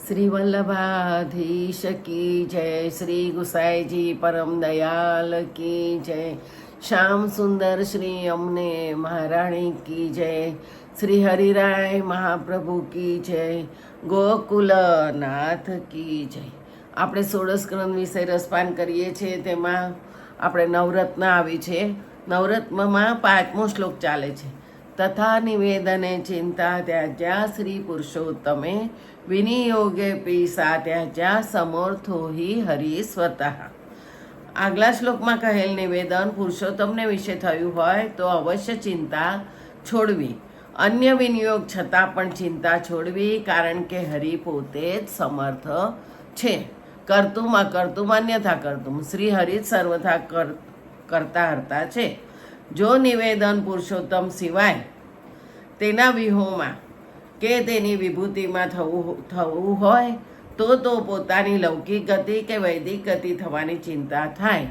श्री वल्लभाधीश की जय। श्री गुसाई जी परम दयाल की जय। श्याम सुंदर श्री अमने महाराणी की जय। श्री हरिराय महाप्रभु की जय। ગોકુલનાથ કી જય. આપણે 16 સ્કંદ વિશે રસપાન કરીએ છીએ. તેમાં આપણે નવરત્ન આવી છે. નવરત્નમાં 5મો શ્લોક ચાલે છે. તથા નિવેદને ચિંતા ત્યાજ્યા શ્રી પુરુષોત્તમે વિનિયોગે પીસા ત્યાજ્યા સમર્થો હિ હરિ સ્વતઃ. આગલા શ્લોકમાં કહેલ નિવેદન પુરુષોત્તમને વિશે થયું હોય તો અવશ્ય ચિંતા છોડવી. અન્ય વિનિયોગ છતાં પણ ચિંતા છોડવી, કારણ કે હરિ પોતે જ સમર્થ છે. કર્તુમ અકર્તુમ અન્યથા કર્તુમ શ્રી હરિ જ સર્વથા કરતા હરતા છે. જો નિવેદન પુરુષોત્તમ સિવાય તેના વિહોમાં કે તેની વિભૂતિમાં થવું હોય તો પોતાની લૌકિક ગતિ કે વૈદિક ગતિ થવાની ચિંતા થાય,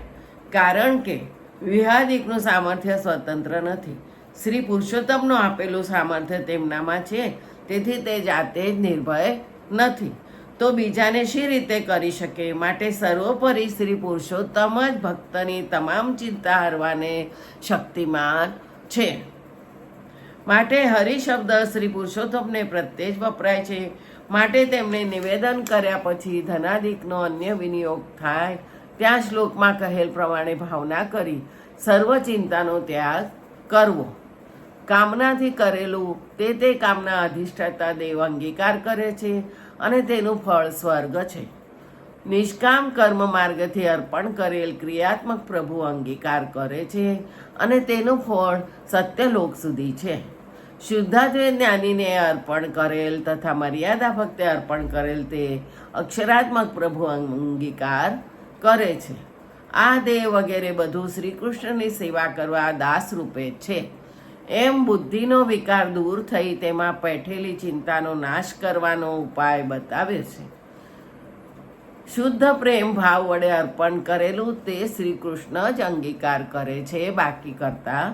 કારણ કે વિહાદિકનું સામર્થ્ય સ્વતંત્ર નથી. શ્રી પુરુષોત્તમનું આપેલું સામર્થ્ય તેમનામાં છે, તેથી તે જાતે જ નિર્ભય નથી, તો બીજાને શી રીતે કરી શકે? માટે સર્વોપરી શ્રી પુરુષોત્તમ જ ભક્તની તમામ ચિંતા હરવાને શક્તિમાન છે. માટે હરિ શબ્દ શ્રી પુરુષોત્તમને પ્રત્યે જ વપરાય છે. માટે તેમણે નિવેદન કર્યા પછી ધનાદિકનો અન્ય વિનિયોગ થાય ત્યાં શ્લોકમાં કહેલ પ્રમાણે ભાવના કરી સર્વ ચિંતાનો ત્યાગ કરવો. કામનાથી કરેલું તે કામના અધિષ્ઠાતા દેવ અંગીકાર કરે છે અને તેનું ફળ સ્વર્ગ છે. નિષ્કામ કર્મ માર્ગથી અર્પણ કરેલ ક્રિયાત્મક પ્રભુ અંગીકાર કરે છે અને તેનું ફળ સત્યલોક સુધી છે. શુદ્ધાત્વે જ્ઞાનીને અર્પણ કરેલ તથા મર્યાદા ભક્તે અર્પણ કરેલ તે અક્ષરાત્મક પ્રભુ અંગીકાર કરે છે. આ દેહ વગેરે બધું શ્રી કૃષ્ણની સેવા કરવા દાસ રૂપે છે. એમ બુદ્ધિનો વિકાર દૂર થઈ તેમાં પેઠેલી ચિંતાનો નાશ કરવાનો ઉપાય બતાવ્યો છે. શુદ્ધ પ્રેમ ભાવ વડે અર્પણ કરેલું તે શ્રી કૃષ્ણ જ અંગીકાર કરે છે, બાકી કરતા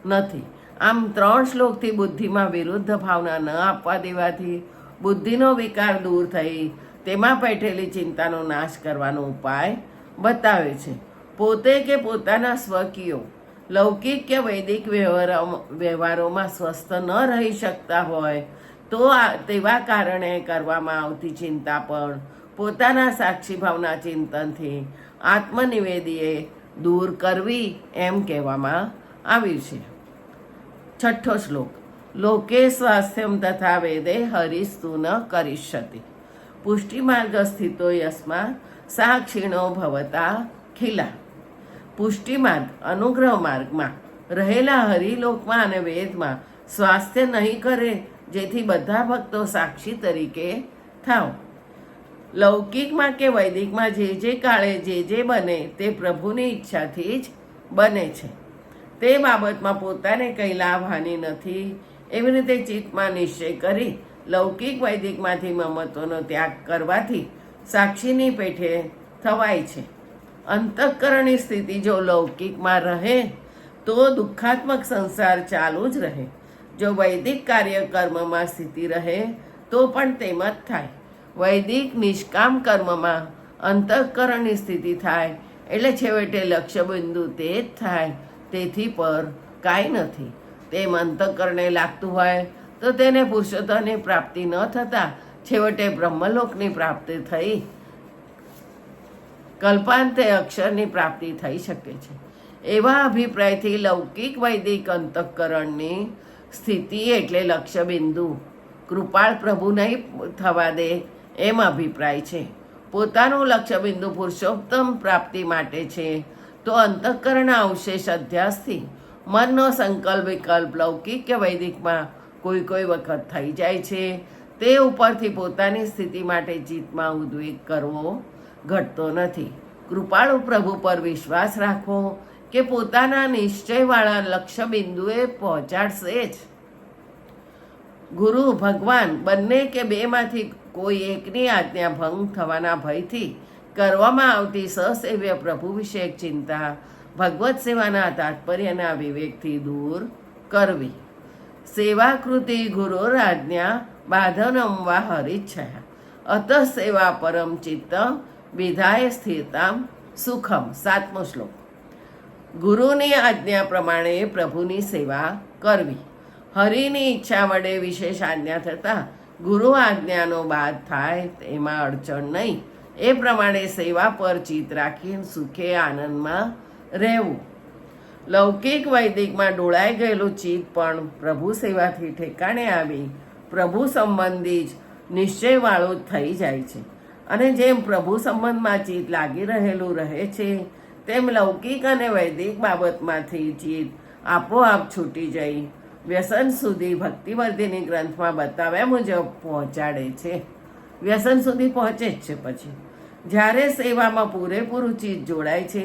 નથી. આમ 3 શ્લોકથી બુદ્ધિમાં વિરુદ્ધ ભાવના ન આપવા દેવાથી બુદ્ધિનો વિકાર દૂર થઈ તેમાં પેઠેલી ચિંતાનો નાશ કરવાનો ઉપાય બતાવે છે. પોતે કે પોતાના સ્વકીયો લૌકિક કે વૈદિક વ્યવહારોમાં સ્વસ્થ ન રહી શકતા હોય તો તેવા કારણે કરવામાં આવતી ચિંતા પણ પોતાના સાક્ષી ભાવના ચિંતનથી આત્મનિવેદીએ દૂર કરવી એમ કહેવામાં આવ્યું છે. 6ઠ્ઠો શ્લોક. લોકે સ્વાસ્થ્યમ તથા વેદે હરિસ્તુ ન કરિષ્યતિ પુષ્ટિમાર્ગ સ્થિતો યસ્મા સા ક્ષીણો ભવતા ખીલા. પુષ્ટિમાર્ગ અનુગ્રહ માર્ગમાં રહેલા હરિલોકમાં અને વેદમાં સ્વાસ્થ્ય નહીં કરે, જેથી બધા ભક્તો સાક્ષી તરીકે થાવ. લૌકિકમાં કે વૈદિકમાં જે કાળે જે બને તે પ્રભુની ઈચ્છાથી જ બને છે. તે બાબતમાં પોતાને કંઈ લાભ હાનિ નથી, એવી રીતે ચિત્તમાં નિશ્ચય કરી લૌકિક વૈદિકમાંથી મમત્વનો ત્યાગ કરવાથી સાક્ષીની પેઠે થવાય છે. અંતઃકરણની સ્થિતિ જો લૌકિકમાં રહે તો દુઃખાત્મક સંસાર ચાલુ જ રહે. જો વૈદિક કાર્ય કર્મમાં સ્થિતિ રહે તો પણ તેમ જ થાય. વૈદિક નિષ્કામ કર્મમાં અંતઃકરણની સ્થિતિ થાય એટલે છેવટે લક્ષ્યબિંદુ તે જ થાય, તેથી પર કાંઈ નથી. તેમ અંતઃકરણે લાગતું હોય તો તેને પુરુષોત્તમની પ્રાપ્તિ ન થતાં છેવટે બ્રહ્મલોકની પ્રાપ્તિ થઈ કલ્પાંતે અક્ષરની પ્રાપ્તિ થઈ શકે છે. એવા અભિપ્રાયથી લૌકિક વૈદિક અંતઃકરણની સ્થિતિ એટલે લક્ષ્યબિંદુ કૃપાળ પ્રભુ નહીં થવા દે એમ અભિપ્રાય છે. પોતાનું લક્ષ્યબિંદુ પુરુષોત્તમ પ્રાપ્તિ માટે છે તો અંતઃકરણ અવશેષ અધ્યાસથી મનનો સંકલ્પ વિકલ્પ લૌકિક કે વૈદિકમાં કોઈ વખત થઈ જાય છે. તે ઉપરથી પોતાની સ્થિતિ માટે ચિત્તમાં ઉદ્વેગ કરવો ઘટતો નથી. કૃપાળુ પ્રભુ પર વિશ્વાસ રાખવો કે પોતાના નિશ્ચયવાળા લક્ષ્ય બિંદુએ પહોંચાડશે જ. ગુરુ ભગવાન બંને કે બેમાંથી કોઈ એકની આજ્ઞા ભંગ થવાના ભયથી કરવામાં આવતી સસેવ્ય પ્રભુ વિષયક ચિંતા ભગવત સેવાના તાત્પર્યના વિવેકથી દૂર કરવી. સેવાકૃતિ ગુરોરાજ્ઞા બાધનમ વા હરિચ્છયા અત સેવા પરમ ચિત્ત વિધાય સ્થિરતામ સુખમ. 7મો શ્લોક. ગુરુની આજ્ઞા પ્રમાણે પ્રભુની સેવા કરવી. હરિની ઈચ્છા વડે વિશેષ આજ્ઞા થતાં ગુરુ આજ્ઞાનો બાદ થાય એમાં અડચણ નહીં. એ પ્રમાણે સેવા પર ચિત્ત રાખી સુખે આનંદમાં રહેવું. લૌકિક વૈદિકમાં ડોળાઈ ગયેલું ચિત્ત પણ પ્રભુ સેવાથી ઠેકાણે આવી પ્રભુ સંબંધી જ નિશ્ચયવાળું થઈ જાય છે. અને જેમ પ્રભુ સંબંધમાં ચિત્ત લાગી રહેલું રહે છે તેમ લૌકિક અને વૈદિક બાબતમાંથી ચિત્ત આપોઆપ છૂટી જઈ વ્યસન સુધી ભક્તિવર્ધિની ગ્રંથમાં બતાવ્યા મુજબ પહોંચાડે છે. વ્યસન સુધી પહોંચે જ છે. પછી જ્યારે સેવામાં પૂરેપૂરું ચિત્ત જોડાય છે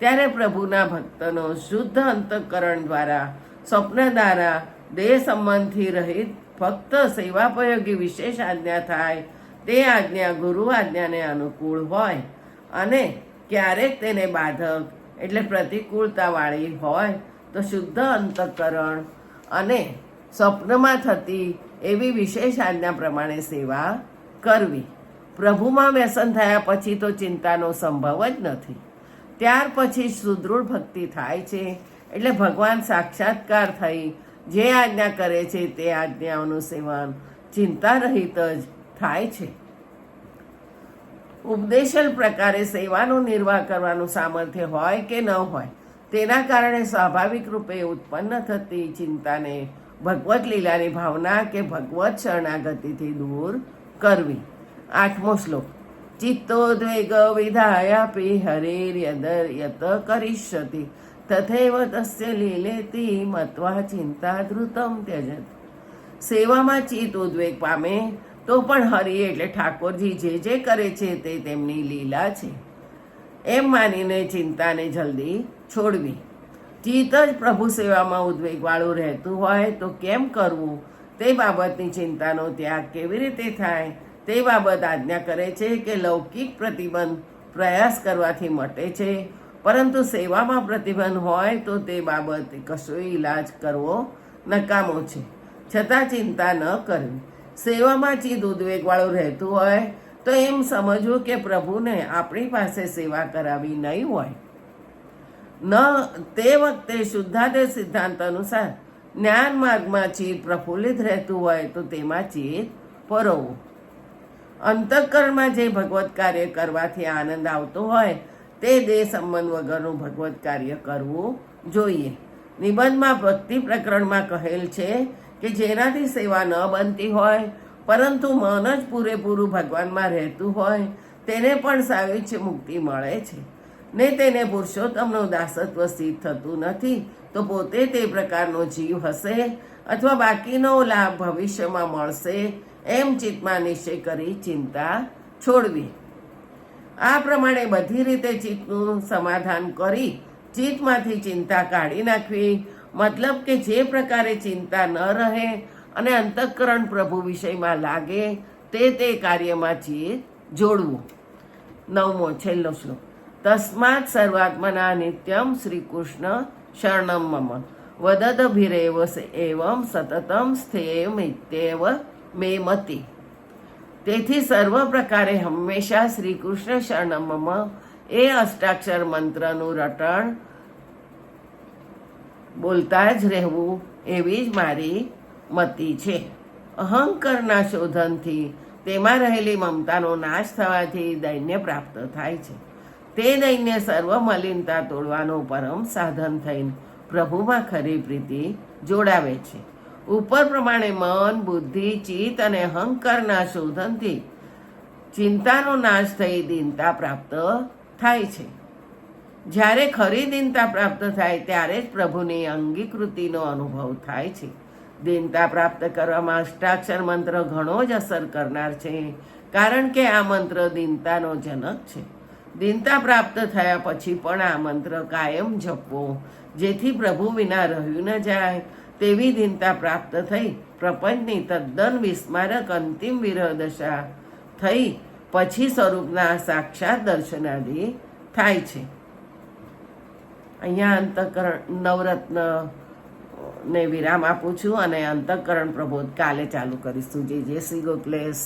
ત્યારે પ્રભુના ભક્તનો શુદ્ધ અંતઃકરણ દ્વારા સ્વપ્ન દ્વારા દેહ સંબંધથી રહિત ફક્ત સેવાપયોગી વિશેષ આજ્ઞા થાય. તે આજ્ઞા ગુરુ આજ્ઞાને અનુકૂળ હોય અને ક્યારેક તેને બાધક એટલે પ્રતિકૂળતાવાળી હોય તો શુદ્ધ અંતઃકરણ અને સ્વપ્નમાં થતી એવી વિશેષ આજ્ઞા પ્રમાણે સેવા કરવી. પ્રભુમાં વ્યસન થયા પછી તો ચિંતાનો સંભવ જ નથી. ત્યાર પછી સુદૃઢ ભક્તિ થાય છે. એટલે ભગવાન સાક્ષાત્કાર થઈ જે આજ્ઞા કરે છે તે આજ્ઞાઓનું સેવન ચિંતા રહિત જ થાય છે. ઉપદેશલ પ્રકારે સેવાનો નિર્વાહ કરવાનું સામર્થ્ય હોય કે ન હોય તેના કારણે સ્વાભાવિક રૂપે ઉત્પન્ન થતી ચિંતાને ભગવત લીલાની ભાવના કે ભગવત શરણાગતિથી દૂર કરવી. 8મો શ્લોક. ચિત્તોદ્વેગ વિધાયાપી હરેર્યદર યત કરિષ્યતિ તથૈવ તસ્ય લીલેતિ મત્વા ચિંતા ધૃતમ ત્યજત. સેવામાં ચિત્ત ઉદ્વેગ પામે તો પણ હરિ એટલે ઠાકોરજી જે કરે છે તે તેમની લીલા છે એમ માનીને ચિંતાને જલ્દી છોડવી. ચિત્ત જ પ્રભુ સેવામાં ઉદ્વેગવાળું રહેતું હોય તો કેમ કરવું તે બાબતની ચિંતાનો ત્યાગ કેવી રીતે થાય તે બાબત આજ્ઞા કરે છે કે લૌકિક પ્રતિબંધ પ્રયાસ કરવાથી મટે છે, પરંતુ સેવામાં પ્રતિબંધ હોય તો તે બાબત કશો ઈલાજ કરવો નકામો છે. છતાં ચિંતા ન કરવી. સેવામાં ચિત્ત ઉદ્વેગવાળું રહેતું હોય તો એમ સમજવું કે પ્રભુને આપણી પાસે સેવા કરાવી નહીં હોય. તે વખતે શુદ્ધાદેવ સિદ્ધાંત અનુસાર જ્ઞાન માર્ગમાં ચિત્ત પ્રફુલ્લિત રહેતું હોય તો તેમાં ચિત્ત પરોવવું. અંતઃકરણમાં જે ભગવત કાર્ય કરવાથી આનંદ આવતો હોય તે દેહ સંબંધ વગરનું ભગવત કાર્ય કરવું જોઈએ. નિબંધમાં ભક્તિ પ્રકરણમાં કહેલ છે કે જેનાથી સેવા ન બનતી હોય પરંતુ મન જ પૂરેપૂરું ભગવાનમાં રહેતું હોય તેને પણ સાયુજ્ય મુક્તિ મળે છે ને તેને પુરુષોત્તમનું દાસત્વ સિદ્ધ થતું નથી તો પોતે તે પ્રકારનો જીવ હશે અથવા બાકીનો લાભ ભવિષ્યમાં મળશે એમ ચિત્તમાં નિશ્ચય કરી ચિંતા છોડવી. આ પ્રમાણે બધી રીતે ચિત્તનું સમાધાન કરી ચિત્તમાંથી ચિંતા કાઢી નાખવી. મતલબ કે જે પ્રકારે ચિંતા ન રહે અને અંતઃકરણ પ્રભુ વિષયમાં લાગે તે કાર્યમાં ચિત્ત જોડવું. 9મો છેલ્લો શ્લોક. તસ્માત સર્વાત્મના નિત્યમ શ્રી કૃષ્ણ શરણમ મમ વદદભિરેવ એવમ સતતમ સ્થેયમિત્યેવ મે મતિ. તેથી સર્વ પ્રકારે હંમેશા શ્રી કૃષ્ણ શરણમ મમ એ અષ્ટાક્ષર મંત્રનું રટણ બોલતા જ રહેવું એવી જ મારી મતિ છે. અહંકારના શોધનથી તેમાં રહેલી મમતાનો નાશ થવાથી દૈન્ય પ્રાપ્ત થાય છે. તે દૈન્ય સર્વ મલિનતા તોડવાનું પરમ સાધન થઈને પ્રભુમાં ખરી પ્રીતિ જોડાવે છે. ઉપર પ્રમાણે મન, બુદ્ધિ, ચિત્ત અને અહંકારના શોધનથી ચિંતાનો નાશ થઈ દીનતા પ્રાપ્ત થાય છે. જ્યારે ખરી દીનતા પ્રાપ્ત થાય ત્યારે જ પ્રભુની અંગીકૃતિનો અનુભવ થાય છે. દીનતા પ્રાપ્ત કરવામાં અષ્ટાક્ષર મંત્ર ઘણો જ અસર કરનાર છે, કારણ કે આ મંત્ર દીનતાનો જનક છે. દીનતા પ્રાપ્ત થયા પછી પણ આ મંત્ર કાયમ જપવો, જેથી પ્રભુ વિના રહ્યું ન જાય તેવી દીનતા પ્રાપ્ત થઈ પ્રપંચની તદ્દન વિસ્મારક અંતિમ વિરહ દશા થઈ પછી સ્વરૂપના સાક્ષાત દર્શનાદિ થાય છે. અહીંયા અંતઃકરણ નવરત્ન ને વિરામ આપું છું અને અંતઃકરણ પ્રબોધ કાલે ચાલુ કરીશું. જય શ્રી ગોખલેશ.